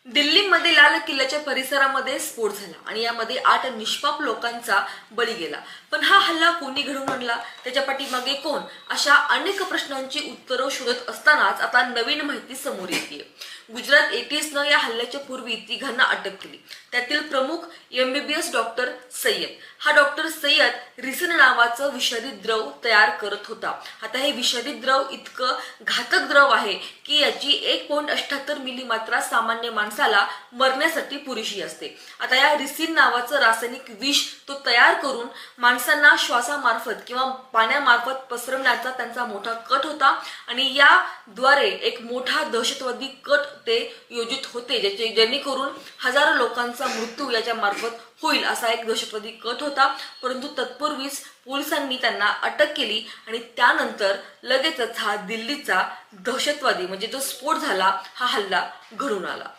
दिल्लीमध्ये लाल किल्ल्याच्या परिसरामध्ये स्फोट झाला आणि यामध्ये 8 निष्पाप लोकांचा बळी गेला। पण हा हल्ला कोणी घडवून आणला, त्याच्या पाठीमागे कोण, अशा अनेक प्रश्नांची उत्तरं शोधत असतानाच आता नवीन माहिती समोर येते। गुजरात एटीएसनं या हल्ल्याच्या पूर्वी तिघांना अटक केली। त्यातील प्रमुख MBBS डॉक्टर सय्यद। हा डॉक्टर सय्यद रिसिन नावाचं विषारी द्रव तयार करत होता। आता हे विषारी द्रव इतकं घातक द्रव आहे की याची 1.78 मिली मात्रा सामान्य माणसाला मरण्यासाठी पुरेशी असते। आता या रिसिन नावाचं रासायनिक विष तो तयार करून माणसांना श्वासामार्फत किंवा पाण्यामार्फत पसरवण्याचा त्यांचा मोठा कट होता आणि याद्वारे एक मोठा दहशतवादी कट ते योजित होते, जेणेकरून हजारो लोकांचा मृत्यू याच्या मार्फत होईल असा एक दहशतवादी कट होता। परंतु तत्पूर्वीच पोलिसांनी त्यांना अटक केली आणि त्यानंतर लगेचच हा दिल्लीचा दहशतवादी म्हणजे जो स्फोट झाला हा हल्ला घडून आला।